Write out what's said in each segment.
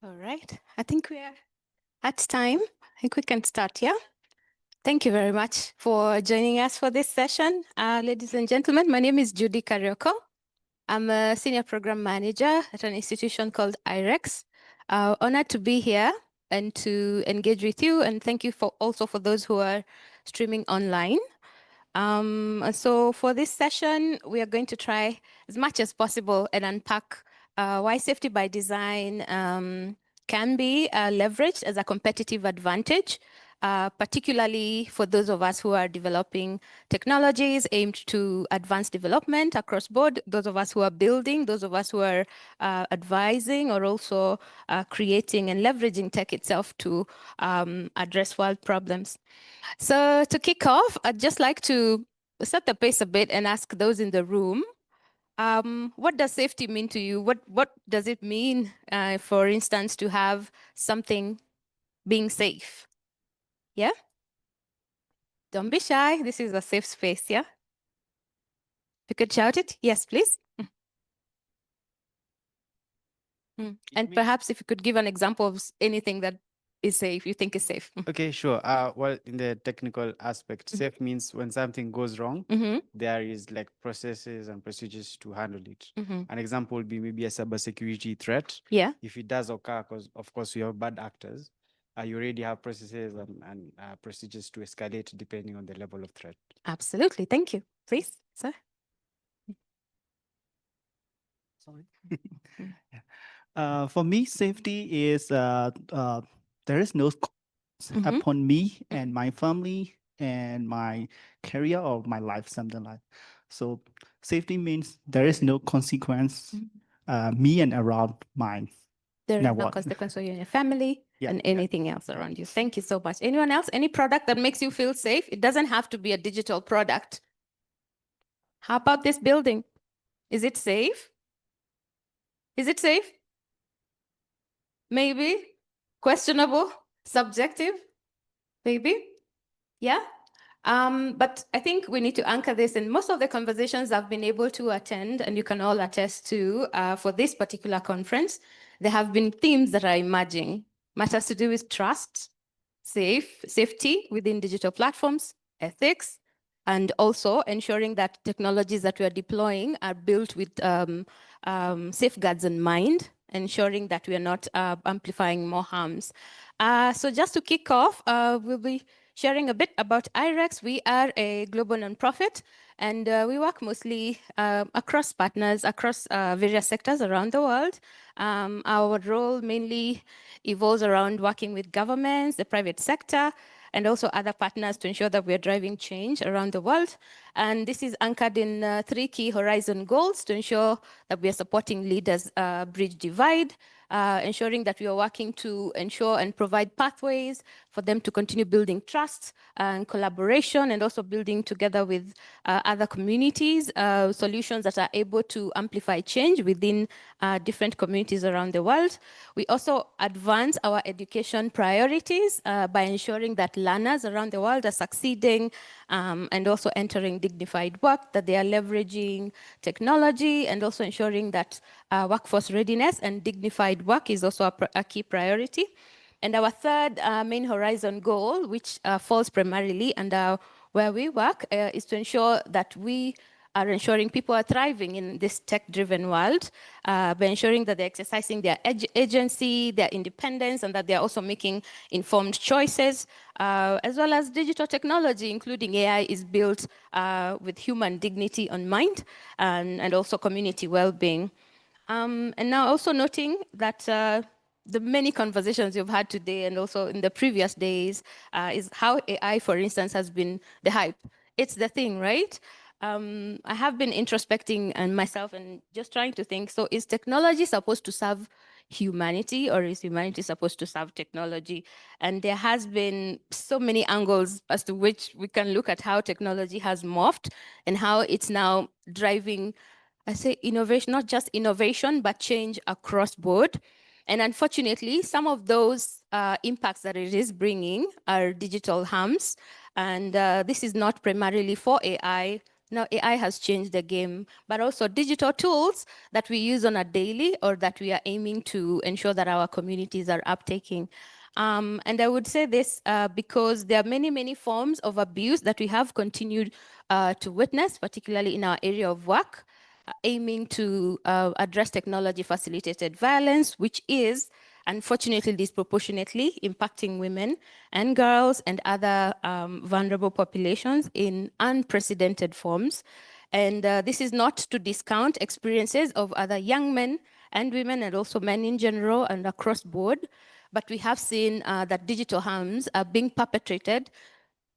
All right. I think we are at time. I think we can start, yeah? Thank you very much for joining us for this session. Ladies and gentlemen, my name is Judy Karioko. I'm a senior program manager at an institution called IREX. Honored to be here and to engage with you. And thank you also for those who are streaming online. So for this session, we are going to try as much as possible and unpack why safety by design can be leveraged as a competitive advantage, particularly for those of us who are developing technologies aimed to advance development across board, those of us who are building, those of us who are advising or also creating and leveraging tech itself to address world problems. So to kick off, I'd just like to set the pace a bit and ask those in the room, what does safety mean to you? What does it mean, for instance, to have something being safe? Yeah? Don't be shy. This is a safe space, yeah? You could shout it. Yes, please. And perhaps if you could give an example of anything that is safe, you think is safe. Okay, sure. Well, in the technical aspect, safe means when something goes wrong, there is like processes and procedures to handle it. An example would be maybe a cybersecurity threat. Yeah. If it does occur, because of course we have bad actors, you already have processes and procedures to escalate depending on the level of threat. Absolutely. Thank you. Please, sir. Sorry. For me, safety is there is no upon me and my family and my career or my life, something like. So safety means there is no consequence. Me and around mine. There is Now no what? consequence for you and your family Yeah, and yeah. anything else around you. Thank you so much. Anyone else? Any product that makes you feel safe? It doesn't have to be a digital product. How about this building? Is it safe? Is it safe? Maybe. Questionable? Subjective? Maybe. Yeah. But I think we need to anchor this, and most of the conversations I've been able to attend, and you can all attest to, for this particular conference, there have been themes that are emerging. Matters to do with trust, safety within digital platforms, ethics, and also ensuring that technologies that we are deploying are built with safeguards in mind, ensuring that we are not amplifying more harms. So just to kick off, we'll be sharing a bit about IREX. We are a global nonprofit, and we work mostly across partners, across various sectors around the world. Our role mainly evolves around working with governments, the private sector, and also other partners to ensure that we are driving change around the world. And this is anchored in 3 key horizon goals to ensure that we are supporting leaders bridge divide, ensuring that we are working to ensure and provide pathways for them to continue building trust and collaboration, and also building together with other communities, solutions that are able to amplify change within different communities around the world. We also advance our education priorities by ensuring that learners around the world are succeeding and also entering dignified work, that they are leveraging technology, and also ensuring that workforce readiness and dignified work is also a key priority. And our third main horizon goal, which falls primarily under where we work, is to ensure that we are ensuring people are thriving in this tech-driven world by ensuring that they're exercising their agency, their independence, and that they're also making informed choices, as well as digital technology, including AI, is built with human dignity on mind and also community well-being. And now also noting that the many conversations you've had today and also in the previous days is how AI, for instance, has been the hype. It's the thing, right? I have been introspecting and myself and just trying to think, so is technology supposed to serve humanity, or is humanity supposed to serve technology? And there has been so many angles as to which we can look at how technology has morphed and how it's now driving, I say innovation, not just innovation, but change across board. And unfortunately, some of those impacts that it is bringing are digital harms. And this is not primarily for AI, Now, AI has changed the game, but also digital tools that we use on a daily or that we are aiming to ensure that our communities are uptaking. And I would say this because there are many, many forms of abuse that we have continued to witness, particularly in our area of work, aiming to address technology-facilitated violence, which is unfortunately disproportionately impacting women and girls and other vulnerable populations in unprecedented forms. And this is not to discount experiences of other young men and women and also men in general and across board. But we have seen that digital harms are being perpetrated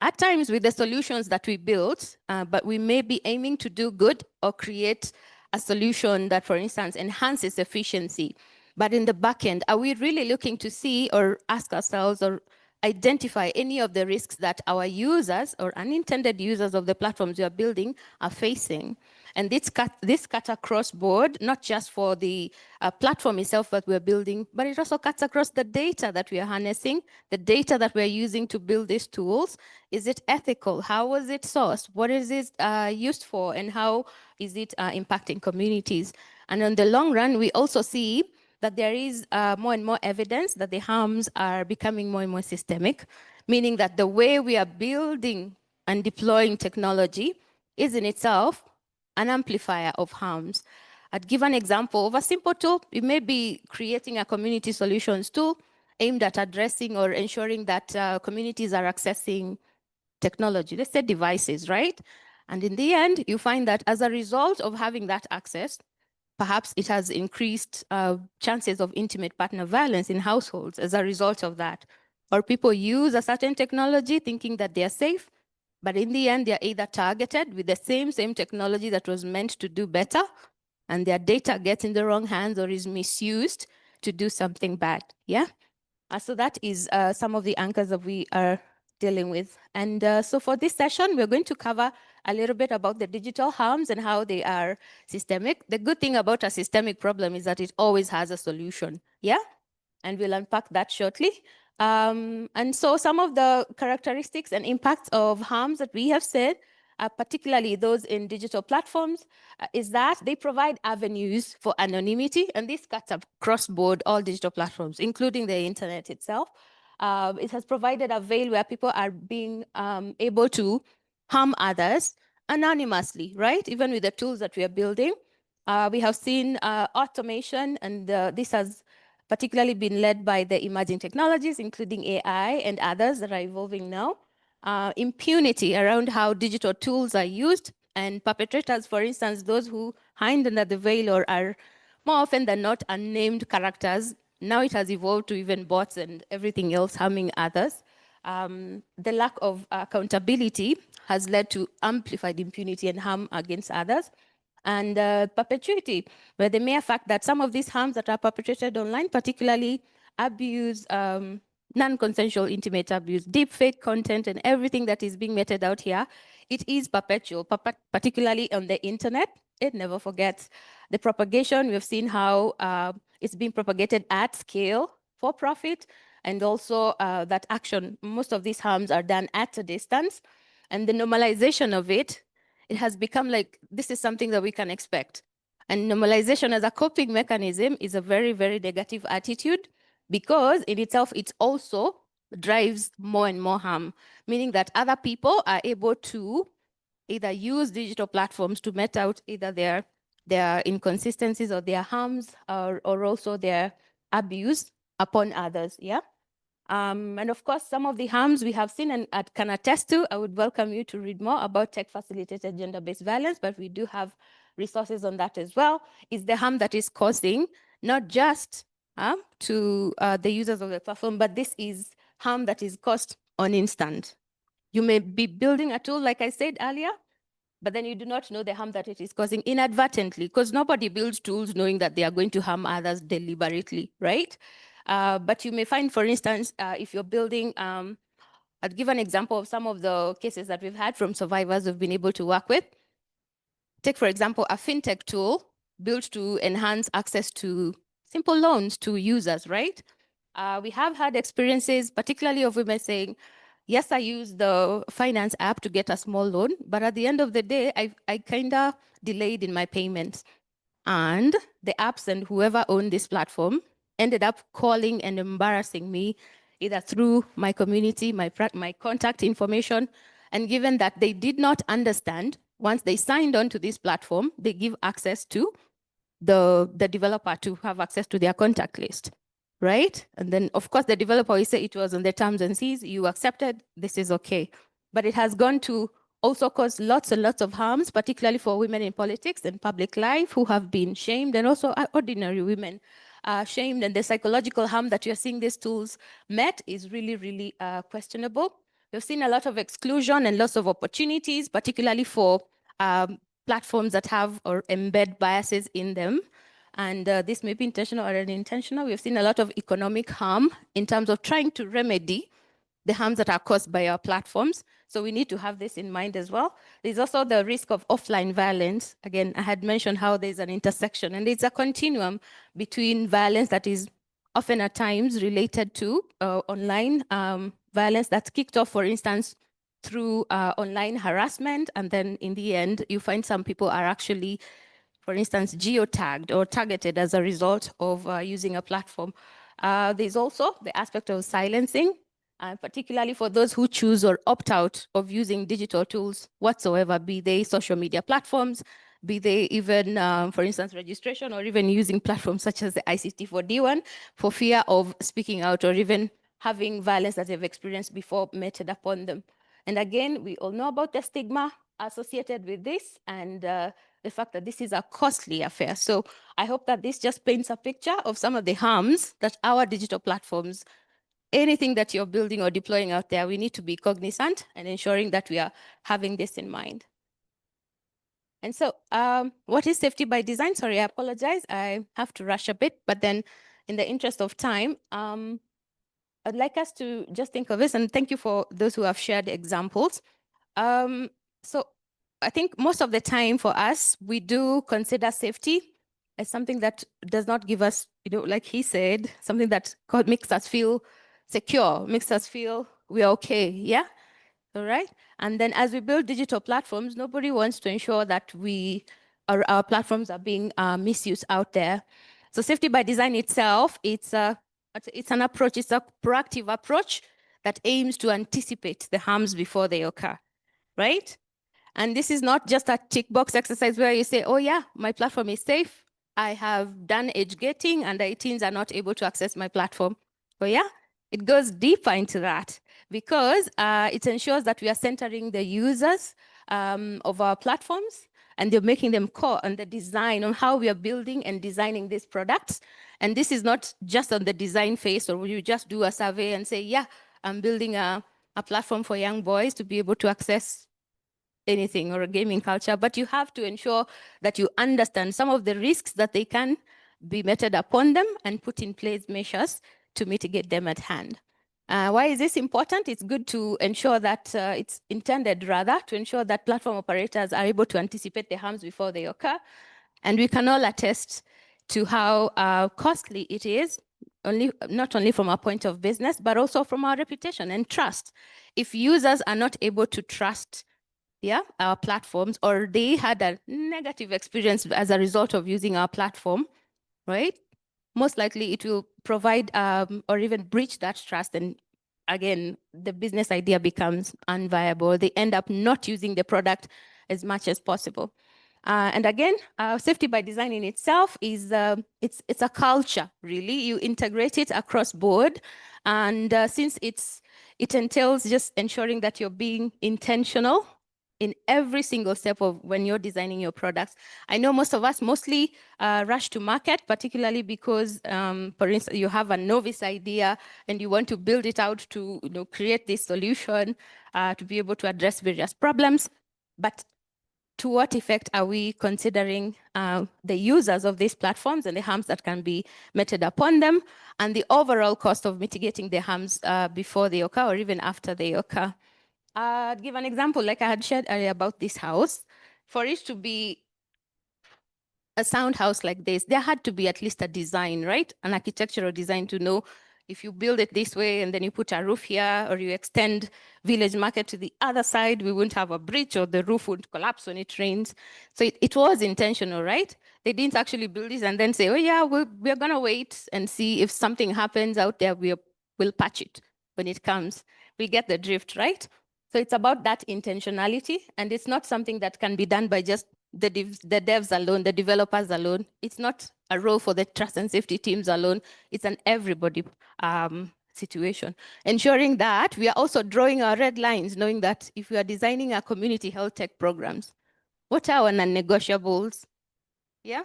at times with the solutions that we built, but we may be aiming to do good or create a solution that, for instance, enhances efficiency. But in the back end, are we really looking to see or ask ourselves or identify any of the risks that our users or unintended users of the platforms we are building are facing? And this cuts across board, not just for the platform itself that we're building, but it also cuts across the data that we are harnessing, the data that we're using to build these tools. Is it ethical? How was it sourced? What is it used for? And how is it impacting communities? And in the long run, we also see that there is more and more evidence that the harms are becoming more and more systemic, meaning that the way we are building and deploying technology is in itself an amplifier of harms. I'd give an example of a simple tool. You may be creating a community solutions tool aimed at addressing or ensuring that communities are accessing technology, let's say devices, right? And in the end, you find that as a result of having that access, perhaps it has increased chances of intimate partner violence in households as a result of that. Or people use a certain technology thinking that they're safe, but in the end, they're either targeted with the same technology that was meant to do better, and their data gets in the wrong hands or is misused to do something bad. Yeah. So that is some of the anchors that we are dealing with. And so for this session, we're going to cover a little bit about the digital harms and how they are systemic. The good thing about a systemic problem is that it always has a solution. Yeah. And we'll unpack that shortly. And so some of the characteristics and impacts of harms that we have said, particularly those in digital platforms, is that they provide avenues for anonymity, and this cuts across board all digital platforms, including the internet itself. It has provided a veil where people are being able to harm others anonymously, right? Even with the tools that we are building. We have seen automation, and this has particularly been led by the emerging technologies, including AI and others that are evolving now. Impunity around how digital tools are used, and perpetrators, for instance, those who hide under the veil or are more often than not unnamed characters. Now it has evolved to even bots and everything else harming others. The lack of accountability has led to amplified impunity and harm against others. And perpetuity, where the mere fact that some of these harms that are perpetrated online, particularly abuse, non-consensual intimate abuse, deep fake content, and everything that is being meted out here, it is perpetual, particularly on the internet. It never forgets. The propagation, we've seen how it's being propagated at scale for profit, and also that action, most of these harms are done at a distance, and the normalization of it has become like, this is something that we can expect. And normalization as a coping mechanism is a very, very negative attitude, because in itself, it also drives more and more harm, meaning that other people are able to either use digital platforms to met out either their inconsistencies or their harms, or also their abuse upon others. Yeah. And of course, some of the harms we have seen and can attest to, I would welcome you to read more about tech-facilitated gender-based violence, but we do have resources on that as well, is the harm that is causing, not just to the users of the platform, but this is harm that is caused on instant. You may be building a tool, like I said earlier, but then you do not know the harm that it is causing inadvertently, because nobody builds tools knowing that they are going to harm others deliberately, right? But you may find, for instance, if you're building, I'll give an example of some of the cases that we've had from survivors we've been able to work with. Take, for example, a fintech tool built to enhance access to simple loans to users, right? We have had experiences, particularly of women saying, yes, I use the finance app to get a small loan, but at the end of the day, I kind of delayed in my payments. And the apps and whoever owned this platform ended up calling and embarrassing me, either through my community, my contact information. And given that they did not understand, once they signed on to this platform, they give access to the developer to have access to their contact list, right? And then, of course, the developer will say it was on the terms and sees, you accepted, this is okay. But it has gone to also cause lots and lots of harms, particularly for women in politics and public life who have been shamed, and also ordinary women shamed. And the psychological harm that you're seeing these tools met is really, really questionable. We've seen a lot of exclusion and loss of opportunities, particularly for platforms that have or embed biases in them. And this may be intentional or unintentional. We've seen a lot of economic harm in terms of trying to remedy the harms that are caused by our platforms. So we need to have this in mind as well. There's also the risk of offline violence. Again, I had mentioned how there's an intersection, and it's a continuum between violence that is often at times related to online violence that's kicked off, for instance, through online harassment. And then in the end, you find some people are actually, for instance, geotagged or targeted as a result of using a platform. There's also the aspect of silencing, particularly for those who choose or opt out of using digital tools whatsoever, be they social media platforms, be they even, for instance, registration, or even using platforms such as the ICT4D1 for fear of speaking out or even having violence that they've experienced before meted upon them. And again, we all know about the stigma associated with this, and the fact that this is a costly affair. So I hope that this just paints a picture of some of the harms that our digital platforms, anything that you're building or deploying out there, we need to be cognizant and ensuring that we are having this in mind. And so what is safety by design? Sorry, I apologize. I have to rush a bit, but then in the interest of time, I'd like us to just think of this, and thank you for those who have shared examples. So I think most of the time for us, we do consider safety as something that does not give us, like he said, something that makes us feel secure, makes us feel we're okay, yeah? All right. And then as we build digital platforms, nobody wants to ensure that our platforms are being misused out there. So safety by design itself, it's an approach, it's a proactive approach that aims to anticipate the harms before they occur, right? And this is not just a tick box exercise where you say, oh yeah, my platform is safe. I have done age gating and 18s are not able to access my platform. Oh yeah, it goes deeper into that because it ensures that we are centering the users of our platforms, and they're making them core on the design, on how we are building and designing these products. And this is not just on the design phase, or you just do a survey and say, yeah, I'm building a platform for young boys to be able to access anything or a gaming culture, but you have to ensure that you understand some of the risks that they can be meted upon them and put in place measures to mitigate them at hand. Why is this important? It's good to ensure that it's intended rather to ensure that platform operators are able to anticipate the harms before they occur. And we can all attest to how costly it is, not only from our point of business, but also from our reputation and trust. If users are not able to trust our platforms, or they had a negative experience as a result of using our platform, right? Most likely it will provide or even breach that trust. And again, the business idea becomes unviable. They end up not using the product as much as possible. And again, safety by design in itself is it's a culture, really. You integrate it across board. And since it entails just ensuring that you're being intentional in every single step of when you're designing your products. I know most of us mostly rush to market, particularly because, for instance, you have a novice idea and you want to build it out to create this solution to be able to address various problems. But to what effect are we considering the users of these platforms and the harms that can be meted upon them, and the overall cost of mitigating the harms before they occur or even after they occur? I'll give an example, like I had shared earlier about this house. For it to be a sound house like this, there had to be at least a design, right? An architectural design to know if you build it this way and then you put a roof here, or you extend village market to the other side, we wouldn't have a bridge, or the roof would collapse when it rains. So it was intentional, right? They didn't actually build this and then say, oh yeah, we're gonna wait and see if something happens out there, we'll patch it when it comes. We get the drift, right? So it's about that intentionality, and it's not something that can be done by just the devs alone, the developers alone. It's not a role for the trust and safety teams alone. It's an everybody situation. Ensuring that we are also drawing our red lines, knowing that if we are designing our community health tech programs, what are our non-negotiables? Yeah?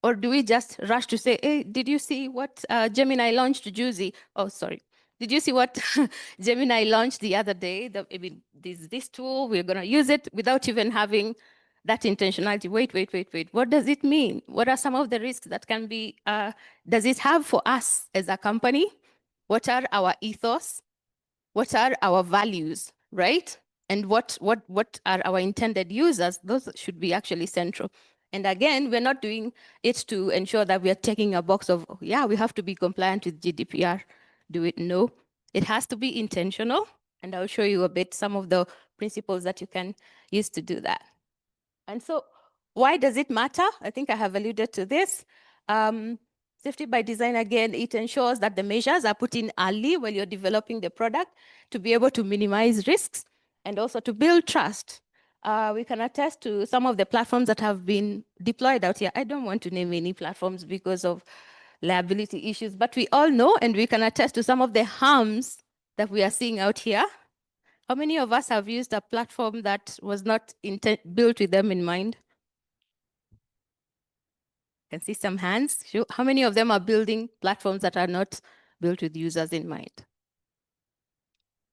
Or do we just rush to say, hey, did you see what Gemini launched, Juicy? Oh, sorry. Did you see what Gemini launched the other day? This tool, we're going to use it without even having that intentionality. Wait. What does it mean? What are some of the risks that can be, does it have for us as a company? What are our ethos? What are our values, right? And what are our intended users? Those should be actually central. And again, we're not doing it to ensure that we are taking a box of, oh, yeah, we have to be compliant with GDPR. Do it? No. It has to be intentional. And I'll show you a bit some of the principles that you can use to do that. And so why does it matter? I think I have alluded to this. Safety by design, again, it ensures that the measures are put in early while you're developing the product to be able to minimize risks and also to build trust. We can attest to some of the platforms that have been deployed out here. I don't want to name any platforms because of liability issues, but we all know and we can attest to some of the harms that we are seeing out here. How many of us have used a platform that was not built with them in mind? I can see some hands. How many of them are building platforms that are not built with users in mind?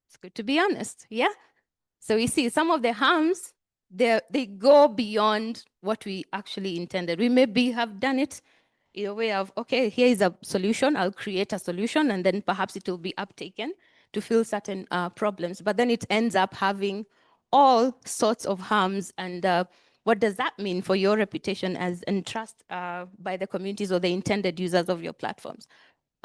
It's good to be honest, yeah? So you see, some of the harms, they go beyond what we actually intended. We maybe have done it in a way of, okay, here is a solution, I'll create a solution, and then perhaps it will be uptaken to fill certain problems. But then it ends up having all sorts of harms. And what does that mean for your reputation and trust by the communities or the intended users of your platforms?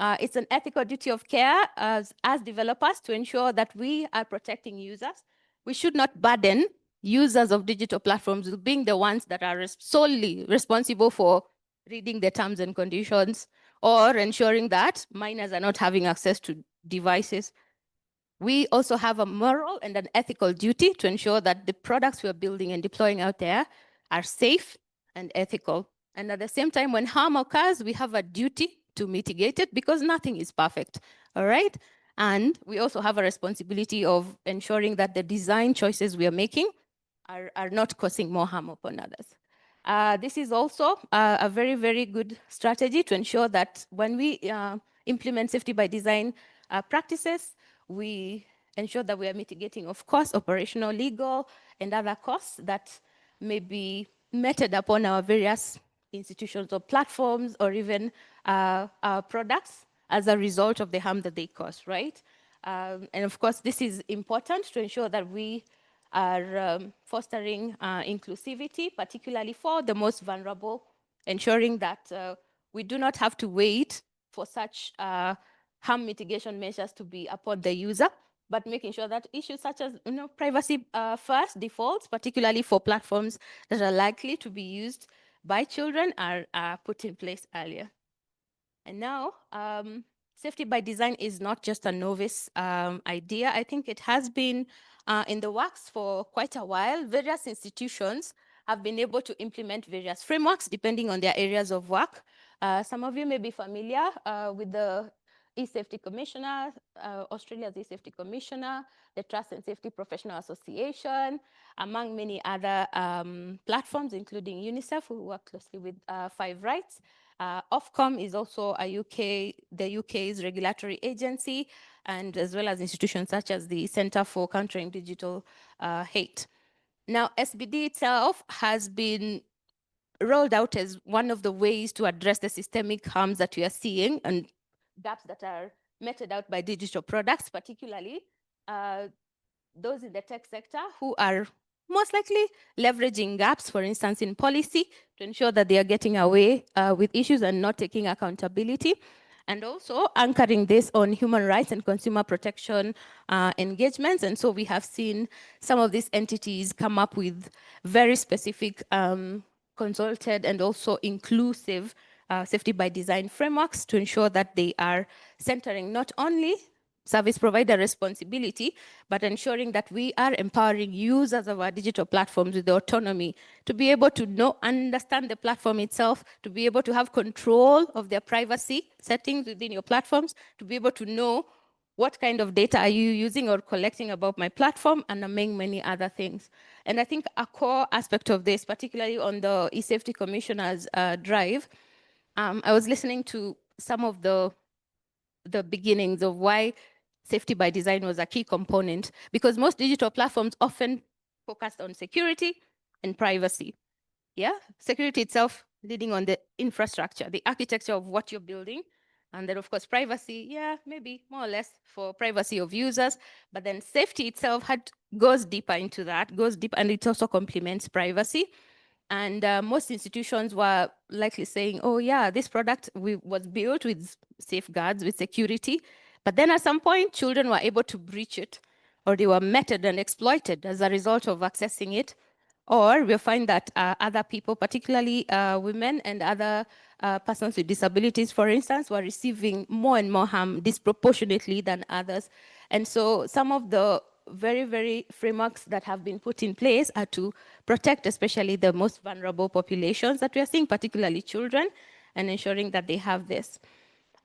It's an ethical duty of care as developers to ensure that we are protecting users. We should not burden users of digital platforms with being the ones that are solely responsible for reading the terms and conditions or ensuring that minors are not having access to devices. We also have a moral and an ethical duty to ensure that the products we are building and deploying out there are safe and ethical. And at the same time, when harm occurs, we have a duty to mitigate it because nothing is perfect, all right? And we also have a responsibility of ensuring that the design choices we are making are not causing more harm upon others. This is also a very, very good strategy to ensure that when we implement safety by design practices, we ensure that we are mitigating, of course, operational, legal, and other costs that may be meted upon our various institutions or platforms or even our products as a result of the harm that they cause, right? And of course, this is important to ensure that we are fostering inclusivity, particularly for the most vulnerable, ensuring that we do not have to wait for such harm mitigation measures to be upon the user, but making sure that issues such as privacy first defaults, particularly for platforms that are likely to be used by children, are put in place earlier. And now, safety by design is not just a novice idea. I think it has been in the works for quite a while. Various institutions have been able to implement various frameworks depending on their areas of work. Some of you may be familiar with the E-Safety Commissioner, Australia's E-Safety Commissioner, the Trust and Safety Professional Association, among many other platforms, including UNICEF, who work closely with Five Rights. Ofcom is also the UK's regulatory agency, and as well as institutions such as the Center for Countering Digital Hate. Now, SBD itself has been rolled out as one of the ways to address the systemic harms that we are seeing and gaps that are meted out by digital products, particularly those in the tech sector who are most likely leveraging gaps, for instance, in policy to ensure that they are getting away with issues and not taking accountability. and also anchoring this on human rights and consumer protection engagements. And so we have seen some of these entities come up with very specific consulted and also inclusive safety by design frameworks to ensure that they are centering not only service provider responsibility, but ensuring that we are empowering users of our digital platforms with the autonomy to be able to understand the platform itself, to be able to have control of their privacy settings within your platforms, to be able to know what kind of data are you using or collecting about my platform, and among many other things. And I think a core aspect of this, particularly on the eSafety Commissioner's drive, I was listening to some of the beginnings of why safety by design was a key component, because most digital platforms often focused on security and privacy. Yeah, security itself leading on the infrastructure, the architecture of what you're building. And then, of course, privacy, yeah, maybe more or less for privacy of users. But then safety itself goes deeper into that, goes deep, and it also complements privacy. And most institutions were likely saying, oh, yeah, this product was built with safeguards, with security. But then at some point, children were able to breach it, or they were meted and exploited as a result of accessing it. Or we'll find that other people, particularly women and other persons with disabilities, for instance, were receiving more and more harm disproportionately than others. And so some of the very, very frameworks that have been put in place are to protect especially the most vulnerable populations that we are seeing, particularly children, and ensuring that they have this.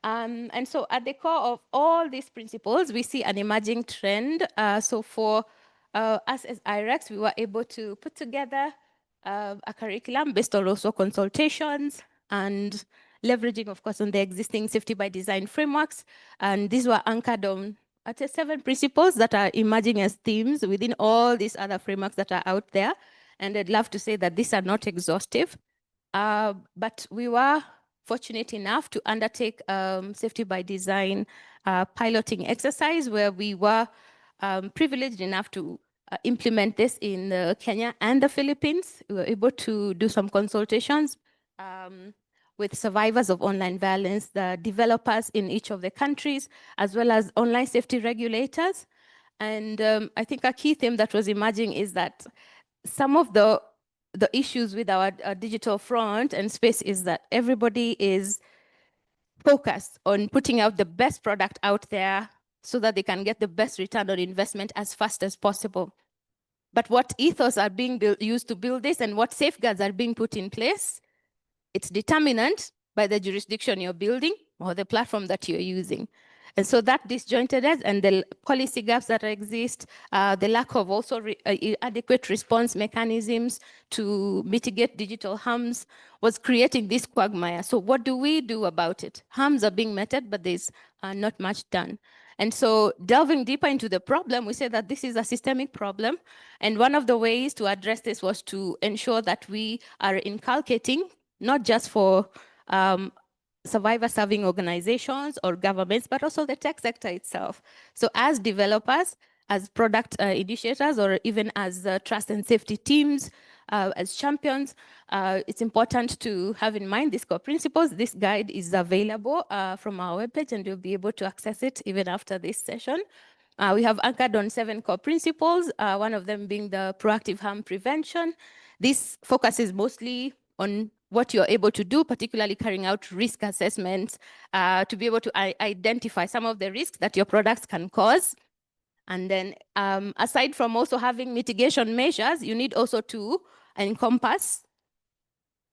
And so at the core of all these principles, we see an emerging trend. So for us as IREX, we were able to put together a curriculum based on also consultations and leveraging, of course, on the existing safety by design frameworks. And these were anchored on, I'd say, 7 principles that are emerging as themes within all these other frameworks that are out there. And I'd love to say that these are not exhaustive, but we were fortunate enough to undertake safety by design piloting exercise where we were privileged enough to implement this in Kenya and the Philippines. We were able to do some consultations with survivors of online violence, the developers in each of the countries, as well as online safety regulators. And I think a key theme that was emerging is that some of the issues with our digital front and space is that everybody is focused on putting out the best product out there so that they can get the best return on investment as fast as possible. But what ethos are being used to build this and what safeguards are being put in place, it's determinant by the jurisdiction you're building or the platform that you're using. And so that disjointedness and the policy gaps that exist, the lack of also adequate response mechanisms to mitigate digital harms was creating this quagmire. So what do we do about it? Harms are being meted, but there's not much done. And so delving deeper into the problem, we say that this is a systemic problem. And one of the ways to address this was to ensure that we are inculcating, not just for survivor-serving organizations or governments, but also the tech sector itself. So as developers, as product initiators, or even as trust and safety teams, as champions, it's important to have in mind these core principles. This guide is available from our webpage, and you'll be able to access it even after this session. We have anchored on 7 core principles, one of them being the proactive harm prevention. This focuses mostly on what you're able to do, particularly carrying out risk assessments to be able to identify some of the risks that your products can cause. And then aside from also having mitigation measures, you need also to encompass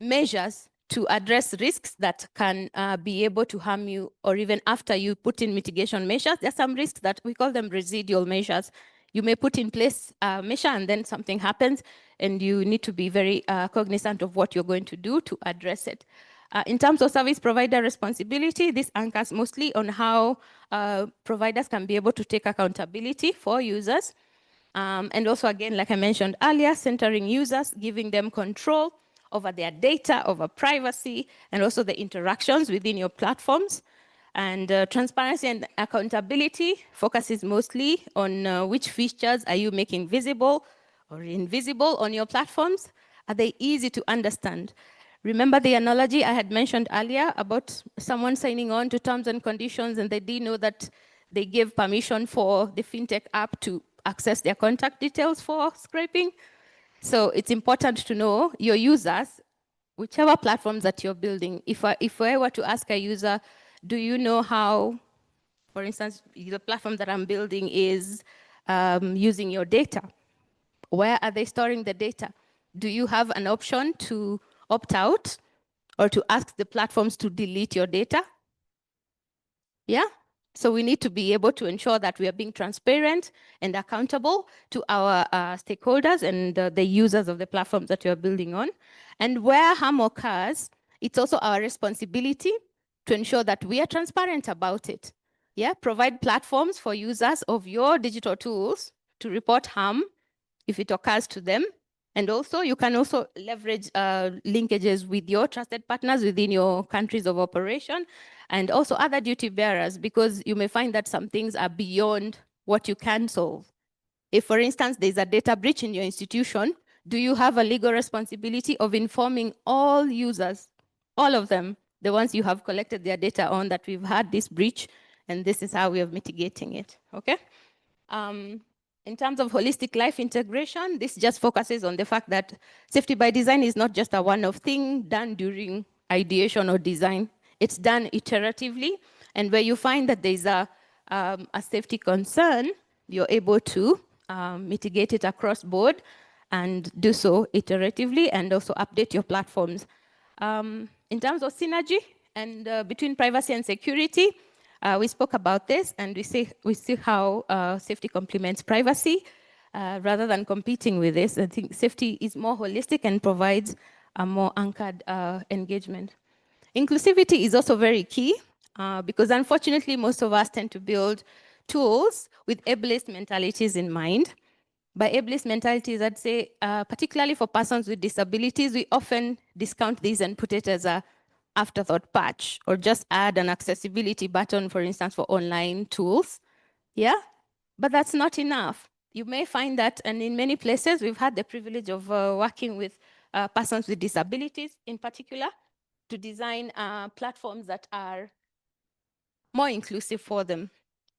measures to address risks that can be able to harm you, or even after you put in mitigation measures. There are some risks that we call them residual measures. You may put in place a measure and then something happens, and you need to be very cognizant of what you're going to do to address it. In terms of service provider responsibility, this anchors mostly on how providers can be able to take accountability for users. And also, again, like I mentioned earlier, centering users, giving them control over their data, over privacy, and also the interactions within your platforms. And transparency and accountability focuses mostly on which features are you making visible or invisible on your platforms. Are they easy to understand? Remember the analogy I had mentioned earlier about someone signing on to terms and conditions and they didn't know that they gave permission for the fintech app to access their contact details for scraping? So it's important to know your users, whichever platforms that you're building. If I were to ask a user, do you know how, for instance, the platform that I'm building is using your data? Where are they storing the data? Do you have an option to opt out or to ask the platforms to delete your data? Yeah? So we need to be able to ensure that we are being transparent and accountable to our stakeholders and the users of the platforms that you are building on. And where harm occurs, it's also our responsibility to ensure that we are transparent about it. Yeah, provide platforms for users of your digital tools to report harm if it occurs to them. And also, you can also leverage linkages with your trusted partners within your countries of operation and also other duty bearers, because you may find that some things are beyond what you can solve. If, for instance, there's a data breach in your institution, do you have a legal responsibility of informing all users, all of them, the ones you have collected their data on, that we've had this breach and this is how we are mitigating it, okay? In terms of holistic life integration, this just focuses on the fact that safety by design is not just a one-off thing done during ideation or design. It's done iteratively, and where you find that there's a safety concern, you're able to mitigate it across board and do so iteratively and also update your platforms. In terms of synergy and between privacy and security, we spoke about this, and we see how safety complements privacy rather than competing with this. I think safety is more holistic and provides a more anchored engagement. Inclusivity is also very key because unfortunately, most of us tend to build tools with ableist mentalities in mind. By ableist mentalities, I'd say, particularly for persons with disabilities, we often discount these and put it as a afterthought patch, or just add an accessibility button, for instance, for online tools. Yeah, but that's not enough. You may find that, and in many places, we've had the privilege of working with persons with disabilities in particular to design platforms that are more inclusive for them.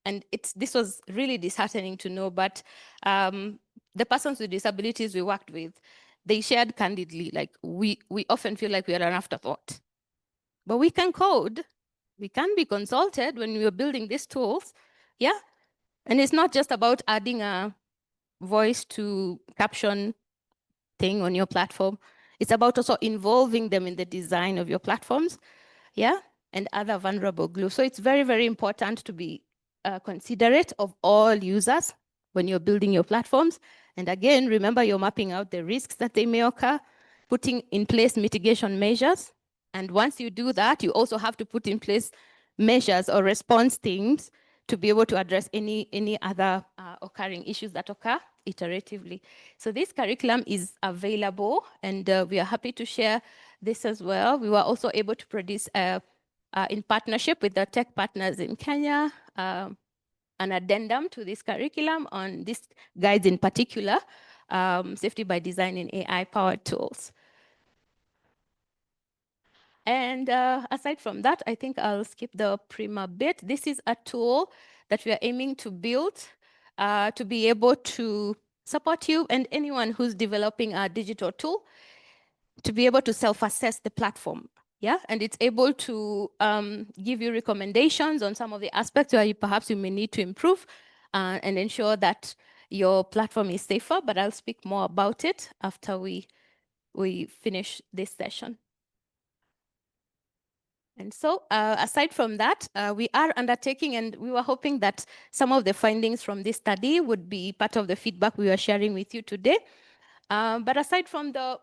And this was really disheartening to know, but the persons with disabilities we worked with, they shared candidly, like we often feel like we are an afterthought. But we can code, we can be consulted when we are building these tools, yeah? And it's not just about adding a voice to caption thing on your platform. It's about also involving them in the design of your platforms, yeah? And other vulnerable glue. So it's very, very important to be considerate of all users when you're building your platforms. And again, remember, you're mapping out the risks that they may occur, putting in place mitigation measures. And once you do that, you also have to put in place measures or response teams to be able to address any other occurring issues that occur iteratively. So this curriculum is available, and we are happy to share this as well. We were also able to produce, in partnership with the tech partners in Kenya, an addendum to this curriculum on these guides in particular, safety by design in AI-powered tools. And aside from that, I think I'll skip the Prima bit. This is a tool that we are aiming to build to be able to support you and anyone who's developing a digital tool to be able to self-assess the platform. Yeah, and it's able to give you recommendations on some of the aspects where perhaps you may need to improve and ensure that your platform is safer, but I'll speak more about it after we finish this session. And so aside from that, we are undertaking, and we were hoping that some of the findings from this study would be part of the feedback we are sharing with you today. But aside from the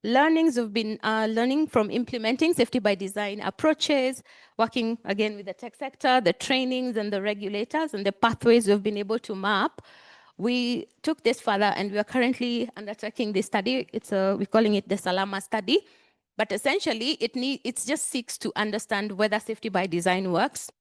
learnings we've been learning from implementing safety by design approaches, working again with the tech sector, the trainings and the regulators and the pathways we've been able to map, we took this further and we are currently undertaking this study. We're calling it the Salama study. But essentially, it just seeks to understand whether safety by design works,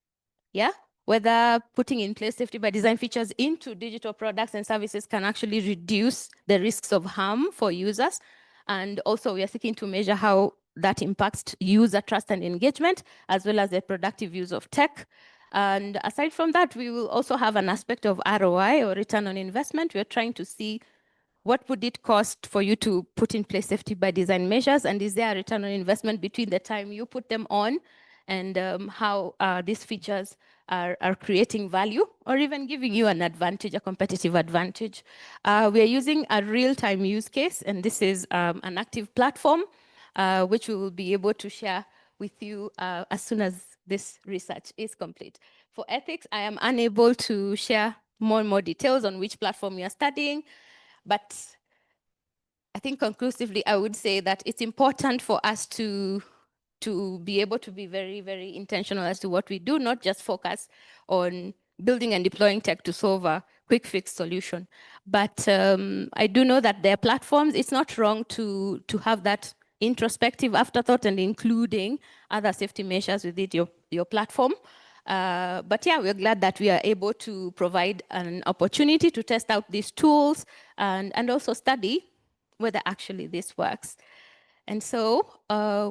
yeah? Whether putting in place safety by design features into digital products and services can actually reduce the risks of harm for users. And also, we are seeking to measure how that impacts user trust and engagement, as well as the productive use of tech. And aside from that, we will also have an aspect of ROI, or return on investment. We're trying to see what would it cost for you to put in place safety by design measures, and is there a return on investment between the time you put them on and how these features are creating value or even giving you an advantage, a competitive advantage. We are using a real-time use case, and this is an active platform which we will be able to share with you as soon as this research is complete. For ethics, I am unable to share more and more details on which platform we are studying, but I think conclusively, I would say that it's important for us to be able to be very, very intentional as to what we do, not just focus on building and deploying tech to solve a quick fix solution. But I do know that there are platforms. It's not wrong to have that introspective afterthought and including other safety measures within your platform. But yeah, we're glad that we are able to provide an opportunity to test out these tools and also study whether actually this works. And so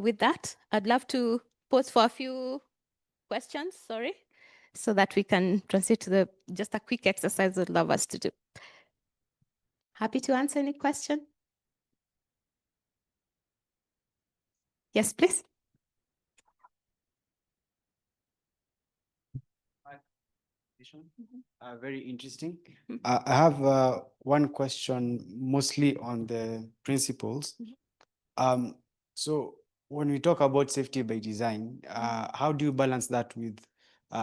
with that, I'd love to pause for a few questions, so that we can transit to just a quick exercise I'd love us to do. Happy to answer any question. Yes, please. Very interesting. I have one question, mostly on the principles. So when we talk about safety by design, how do you balance that with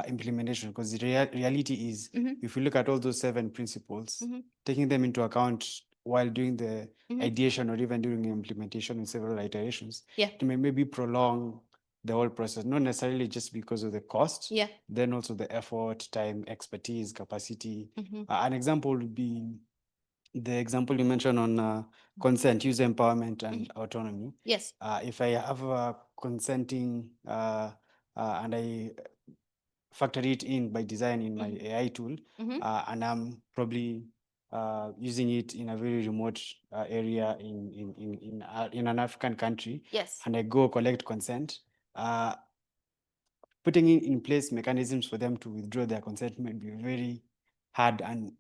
implementation? Because the reality is, if you look at all those 7 principles, taking them into account while doing the ideation or even during the implementation in several iterations, it may maybe prolong the whole process, not necessarily just because of the cost, then also the effort, time, expertise, capacity. An example would be the example you mentioned on consent, user empowerment, and autonomy. Yes. If I have a consenting and I factor it in by design in my AI tool, and I'm probably using it in a very remote area in an African country, and I go collect consent, putting in place mechanisms for them to withdraw their consent may be very hard and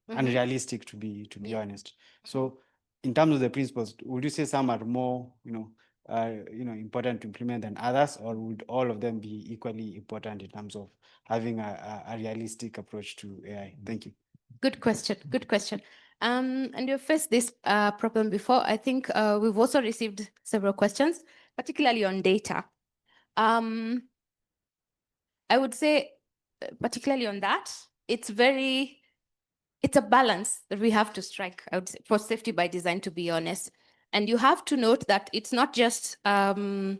unrealistic, to be honest. So in terms of the principles, would you say some are more important to implement than others, or would all of them be equally important in terms of having a realistic approach to AI? Thank you. Good question. Good question. And you've faced this problem before. I think we've also received several questions, particularly on data. I would say, particularly on that, it's a balance that we have to strike, I would say, for safety by design, to be honest. And you have to note that it's not just the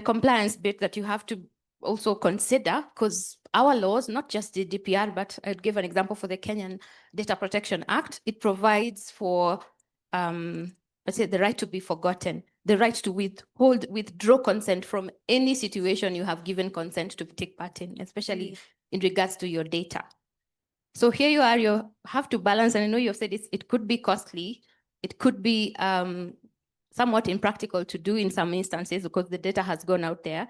compliance bit that you have to also consider, because our laws, not just GDPR, but I'd give an example for the Kenyan Data Protection Act. It provides for, let's say, the right to be forgotten, the right to withdraw consent from any situation you have given consent to take part in, especially in regards to your data. So here you are, you have to balance, and I know you've said it could be costly, it could be somewhat impractical to do in some instances because the data has gone out there,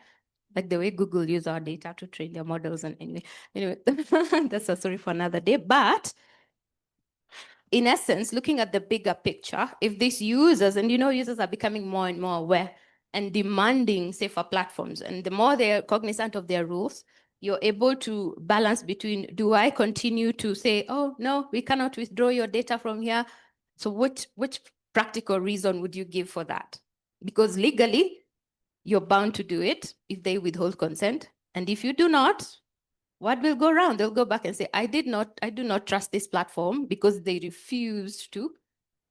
like the way Google use our data to train their models. And anyway, that's a story for another day. But in essence, looking at the bigger picture, if these users, and users are becoming more and more aware and demanding safer platforms, and the more they're cognizant of their rules, you're able to balance between, do I continue to say, oh, no, we cannot withdraw your data from here? So which practical reason would you give for that? Because legally, you're bound to do it if they withhold consent. And if you do not, what will go around? They'll go back and say, I do not trust this platform because they refused to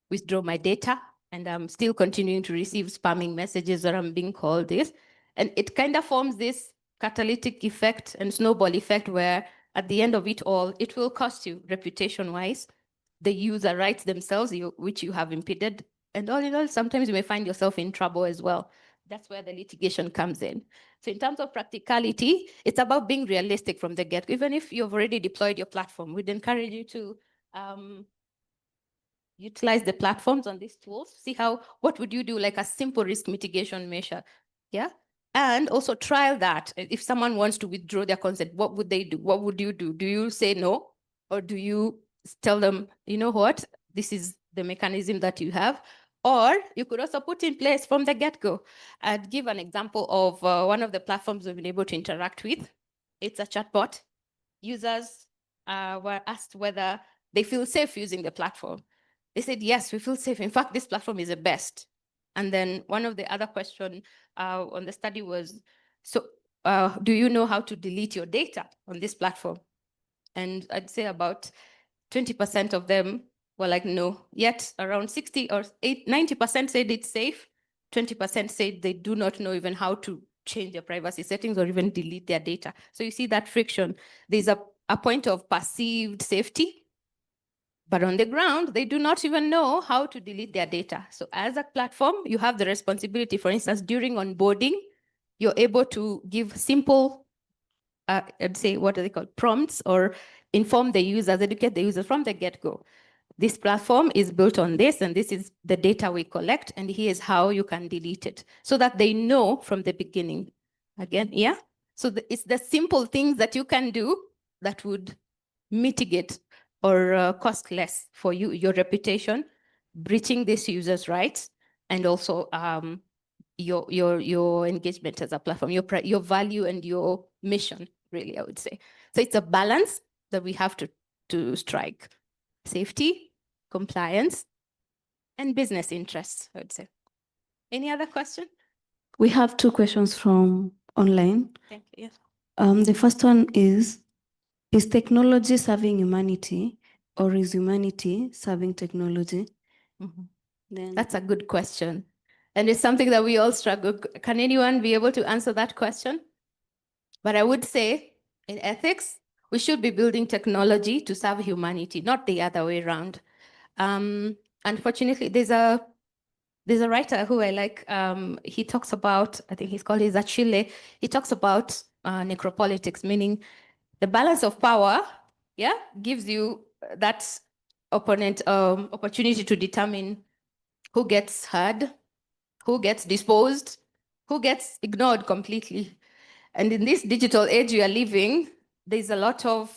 withdraw my data, and I'm still continuing to receive spamming messages, or I'm being called this. And it kind of forms this catalytic effect and snowball effect where at the end of it all, it will cost you reputation-wise, the user rights themselves, which you have impeded. And all in all, sometimes you may find yourself in trouble as well. That's where the litigation comes in. So in terms of practicality, it's about being realistic from the get-go. Even if you've already deployed your platform, we'd encourage you to utilize the platforms on these tools, see what would you do, like a simple risk mitigation measure, yeah? And also trial that. If someone wants to withdraw their consent, what would they do? What would you do? Do you say no? Or do you tell them, you know what, this is the mechanism that you have? Or you could also put in place from the get-go. I'd give an example of one of the platforms we've been able to interact with. It's a chatbot. Users were asked whether they feel safe using the platform. They said, yes, we feel safe. In fact, this platform is the best. And then one of the other questions on the study was, so do you know how to delete your data on this platform? And I'd say about 20% of them were like, no. Yet around 60 or 90% said it's safe. 20% said they do not know even how to change their privacy settings or even delete their data. So you see that friction. There's a point of perceived safety, but on the ground, they do not even know how to delete their data. So as a platform, you have the responsibility, for instance, during onboarding, you're able to give simple, I'd say, what are they called, prompts, or inform the users, educate the users from the get-go. This platform is built on this, and this is the data we collect, and here's how you can delete it, so that they know from the beginning. Again, yeah? So it's the simple things that you can do that would mitigate or cost less for you, your reputation, breaching this user's rights, and also your engagement as a platform, your value and your mission, really, I would say. So it's a balance that we have to strike. Safety, compliance, and business interests, I would say. Any other question? We have two questions from online. Thank you. Yes. The first one is technology serving humanity, or is humanity serving technology? Mhm. Then That's a good question. And it's something that we all struggle. Can anyone be able to answer that question? But I would say in ethics, we should be building technology to serve humanity, not the other way around. Unfortunately, there's a writer who I like. He talks about, I think he's called Achille. He talks about necropolitics, meaning the balance of power, yeah, gives you that opponent opportunity to determine who gets heard, who gets disposed, who gets ignored completely. And in this digital age we are living, there's a lot of,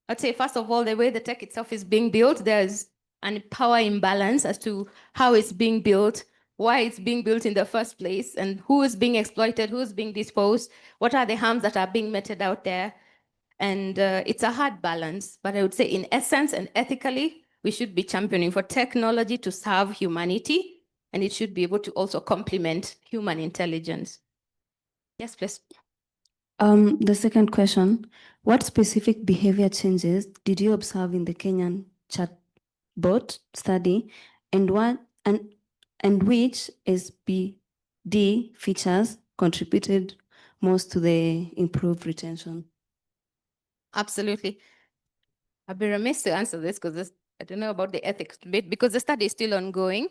I'd say, first of all, the way the tech itself is being built, there's an power imbalance as to how it's being built, why it's being built in the first place, and who is being exploited, who's being disposed, what are the harms that are being meted out there. And it's a hard balance, but I would say in essence and ethically, we should be championing for technology to serve humanity, and it should be able to also complement human intelligence. Yes, please. the second question, what specific behavior changes did you observe in the Kenyan chatbot study, and which SBD features contributed most to the improved retention? Absolutely. I'd be remiss to answer this because I don't know about the ethics bit because the study is still ongoing.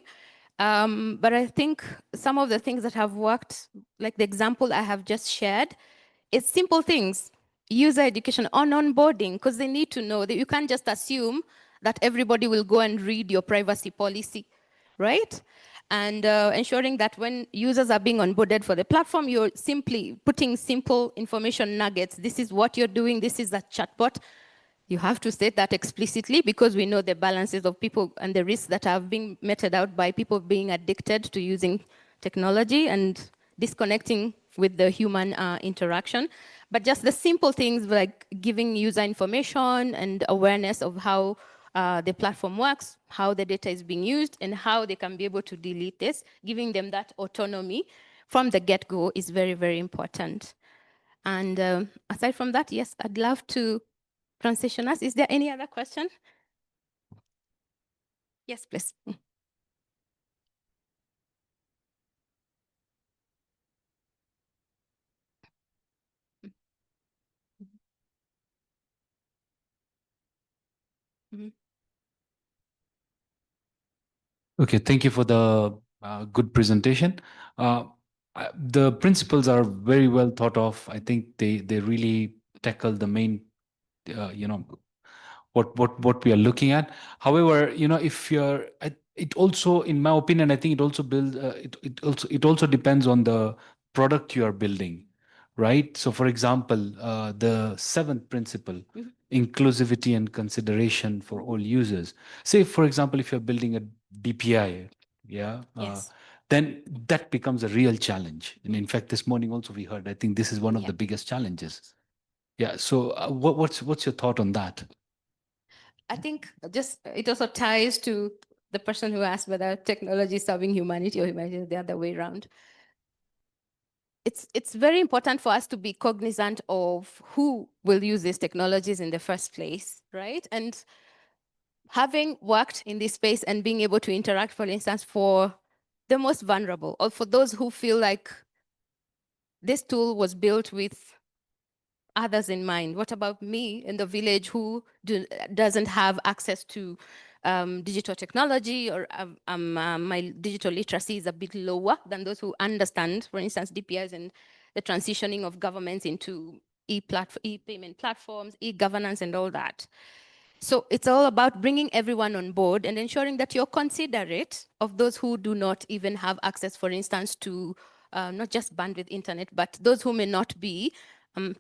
But I think some of the things that have worked, like the example I have just shared, it's simple things, user education on onboarding, because they need to know that you can't just assume that everybody will go and read your privacy policy, right? And ensuring that when users are being onboarded for the platform, you're simply putting simple information nuggets. This is what you're doing. This is a chatbot. You have to state that explicitly because we know the balances of people and the risks that have been meted out by people being addicted to using technology and disconnecting with the human interaction. But just the simple things like giving user information and awareness of how the platform works, how the data is being used, and how they can be able to delete this, giving them that autonomy from the get-go is very, very important. And aside from that, yes, I'd love to transition us. Is there any other question? Yes, please. Okay, thank you for the good presentation. The principles are very well thought of. I think they really tackle the main, what we are looking at. However, if it also, in my opinion, I think it also builds. It also depends on the product you are building, right? So, for example, the seventh principle, inclusivity and consideration for all users. Say, for example, if you're building a DPI, yeah, Yes. then that becomes a real challenge. And in fact, this morning also we heard, I think this is one of the biggest challenges. Yeah. So, what's your thought on that? I think just it also ties to the person who asked whether technology is serving humanity or humanity is the other way around. It's very important for us to be cognizant of who will use these technologies in the first place, right? And having worked in this space and being able to interact, for instance, for the most vulnerable or for those who feel like this tool was built with others in mind. What about me in the village who doesn't have access to digital technology, or my digital literacy is a bit lower than those who understand, for instance, DPIs and the transitioning of governments into e-payment platforms, e-governance and all that. So it's all about bringing everyone on board and ensuring that you're considerate of those who do not even have access, for instance, to not just bandwidth internet, but those who may not be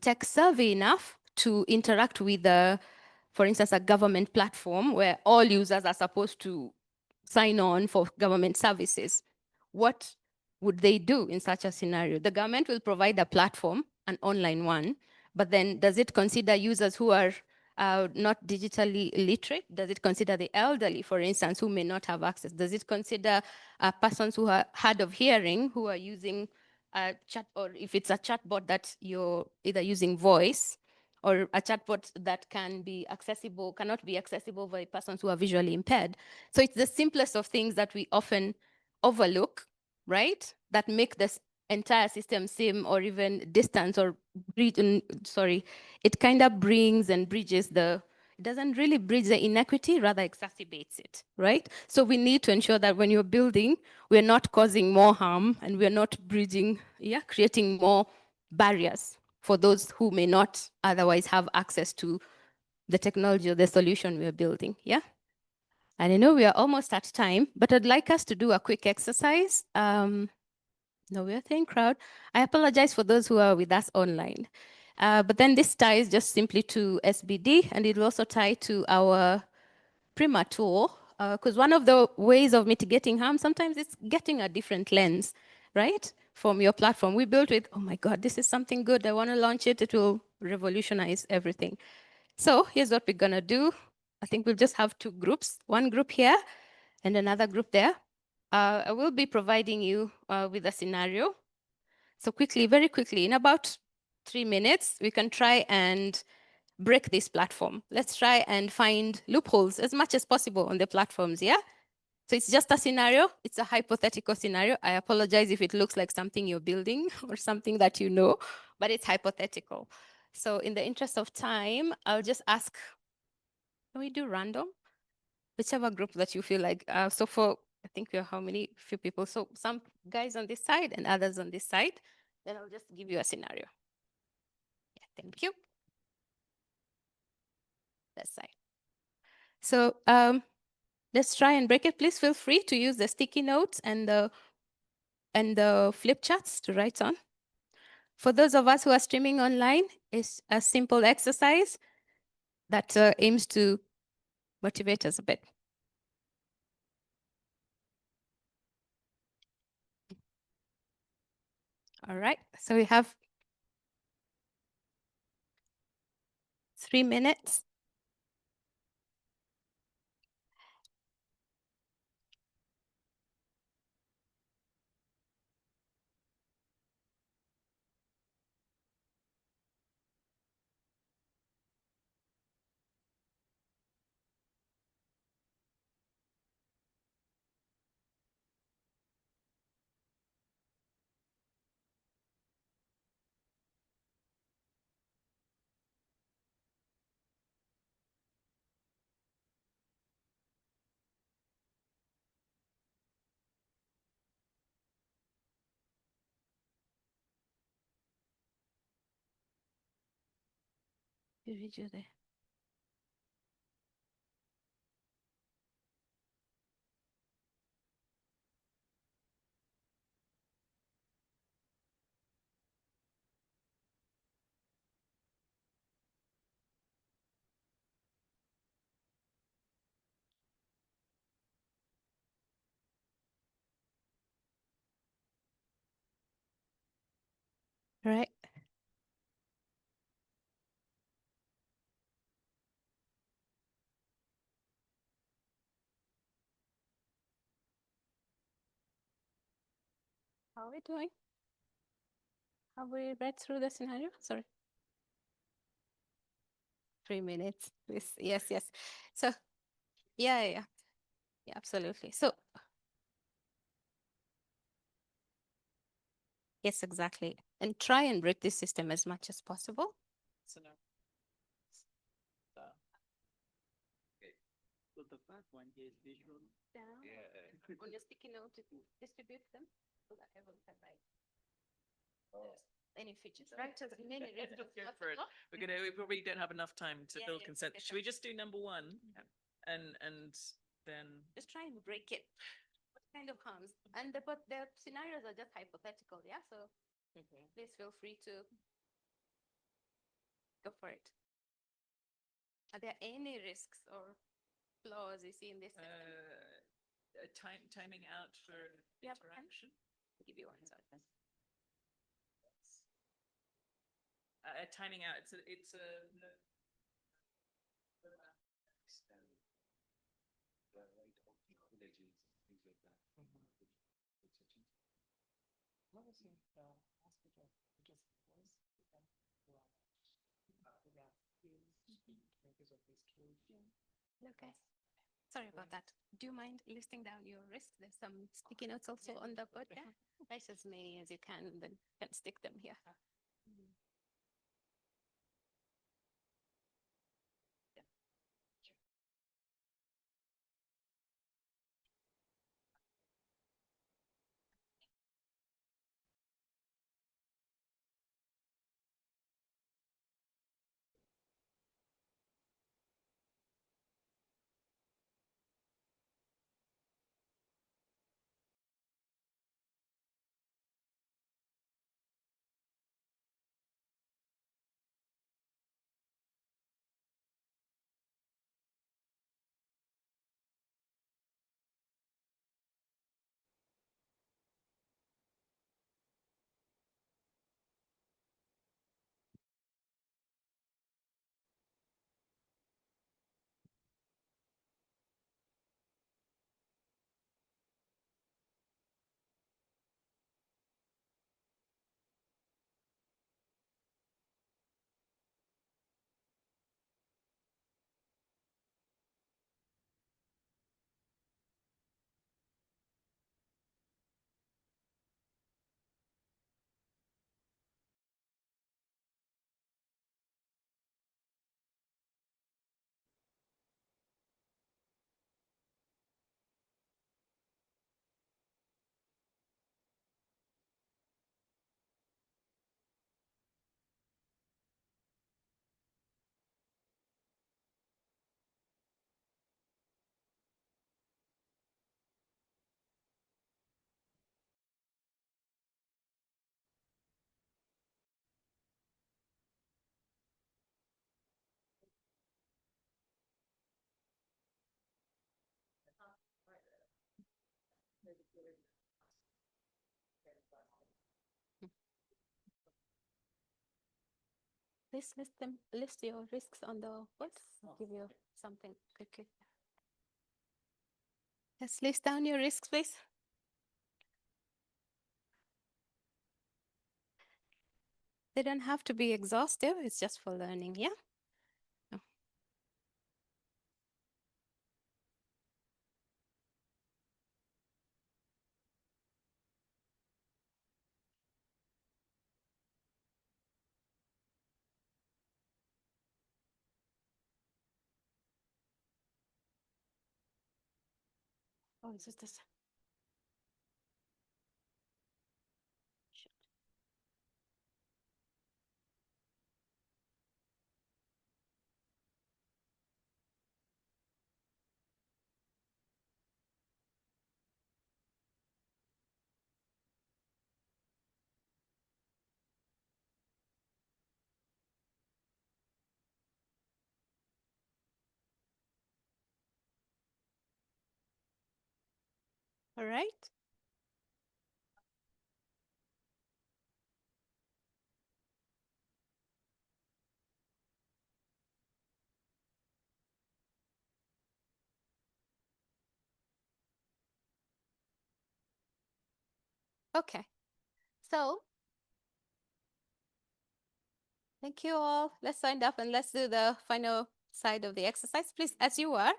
tech savvy enough to interact with, for instance, a government platform where all users are supposed to sign on for government services. What would they do in such a scenario? The government will provide a platform, an online one, but then does it consider users who are not digitally literate? Does it consider the elderly, for instance, who may not have access? Does it consider persons who are hard of hearing, who are using a chat, or if it's a chatbot that you're either using voice or a chatbot that cannot be accessible by persons who are visually impaired? So it's the simplest of things that we often overlook, right? That make this entire system seem or even distance or it kind of brings and bridges it doesn't really bridge the inequity, rather exacerbates it, right? So we need to ensure that when you're building, we're not causing more harm and we're not creating more barriers for those who may not otherwise have access to the technology or the solution we're building, yeah? And I know we are almost at time, but I'd like us to do a quick exercise. No, we're a thin crowd. I apologize for those who are with us online. But then this ties just simply to SBD, and it will also tie to our Prima tool, because one of the ways of mitigating harm, sometimes it's getting a different lens, right, from your platform. We built with, oh my God, this is something good. I want to launch it. It will revolutionize everything. So here's what we're going to do. I think we'll just have two groups, one group here and another group there. I will be providing you with a scenario. So quickly, very quickly, in about 3 minutes, we can try and break this platform. Let's try and find loopholes as much as possible on the platforms, yeah? So it's just a scenario. It's a hypothetical scenario. I apologize if it looks like something you're building or something that you know, but it's hypothetical. So in the interest of time, I'll just ask, can we do random? Whichever group that you feel like. So for, I think we are how many? Few people. So some guys on this side and others on this side. Then I'll just give you a scenario. Yeah, thank you. That side. So let's try and break it. Please feel free to use the sticky notes and the flip charts to write on. For those of us who are streaming online, it's a simple exercise that aims to motivate us a bit. All right, so we have 3 minutes. Video there. Right. How are we doing? Have we read through the scenario? Sorry. 3 minutes. Yes, yes. So, yeah, absolutely. So, yes, exactly. And try and break this system as much as possible. So now, so the first one is visual. Down on your sticky note to distribute them so that everyone can write. Any features, right? So many Let's reasons. just go for it. We probably don't have enough time to Yeah, build yeah, consent. okay, Should we just do number one, and then Just try and break it. What kind of harms? And but the scenarios are just hypothetical, yeah. So please feel free to go for it. Are there any risks or flaws you see in this? timing out for You have a pen? interaction? I'll give you one. Sorry. Timing out. It's a. Okay. Sorry about that. Do you mind listing down your risks? There's some sticky notes also on the board. Yeah. Write as many as you can, and then you can stick them here. Please list your risks on the board. I'll give you something quickly. Just list down your risks, please. They don't have to be exhaustive. It's just for learning, yeah? Oh, it's just this. Shit. All right. Okay. So, thank you all. Let's sign up and let's do the final side of the exercise, please, as you are.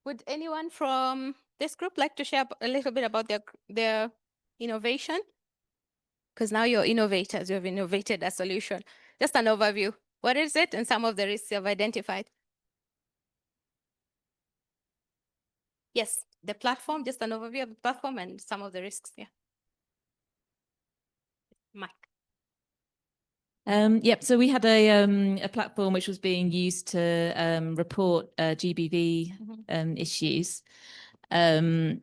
Would anyone from this group like to share a little bit about their innovation? Because now you're innovators, you've innovated a solution. Just an overview. What is it and some of the risks you've identified? Yes, the platform, just an overview of the platform and some of the risks. Yeah. Mike. Yep. So we had a platform which was being used to report GBV issues, and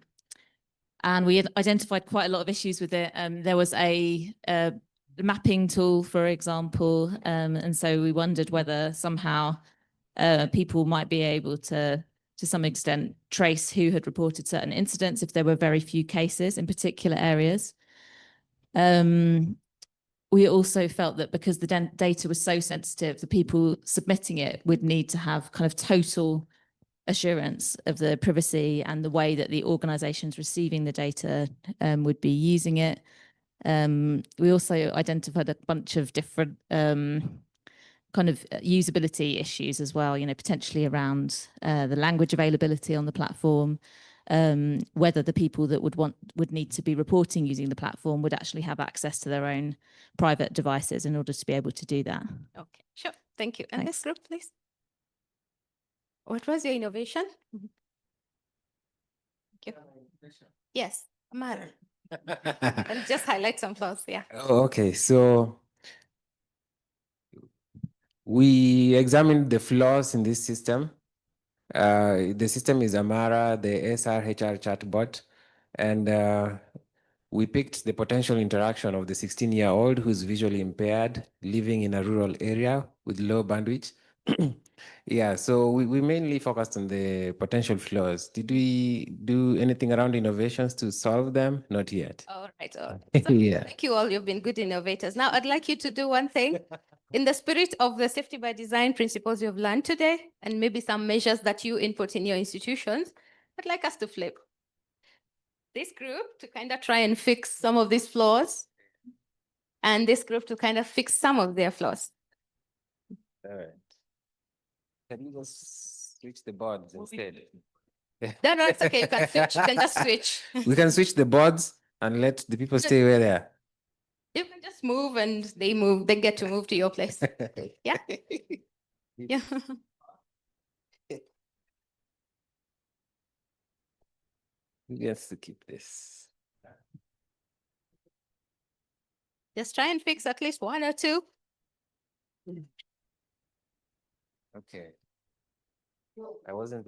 we had identified quite a lot of issues with it. There was a mapping tool, for example, and so we wondered whether somehow people might be able to some extent, trace who had reported certain incidents if there were very few cases in particular areas. We also felt that because the data was so sensitive, the people submitting it would need to have kind of total assurance of the privacy and the way that the organizations receiving the data would be using it. We also identified a bunch of different kind of usability issues as well, potentially around the language availability on the platform, whether the people that would need to be reporting using the platform would actually have access to their own private devices in order to be able to do that. Okay, sure. Thank you. And Thanks. this group, please. What was your innovation? Thank you. Yes, Amara. And just highlight some flaws. Yeah. Oh, okay, so we examined the flaws in this system. The system is Amara, the SRHR chatbot, and we picked the potential interaction of the 16-year-old who's visually impaired, living in a rural area with low bandwidth. Yeah, so we mainly focused on the potential flaws. Did we do anything around innovations to solve them? Not yet. All right. All right. So Yeah. thank you all. You've been good innovators. Now I'd like you to do one thing. In the spirit of the safety by design principles you've learned today, and maybe some measures that you input in your institutions, I'd like us to flip this group to kind of try and fix some of these flaws, and this group to kind of fix some of their flaws. All right. Can you just switch the boards instead? No, it's okay. You can switch. You can just switch. We can switch the boards and let the people stay where they are. You can just move and they move. They get to move to your place. Yeah. Yeah. Who gets to keep this? Just try and fix at least one or two. Okay. I wasn't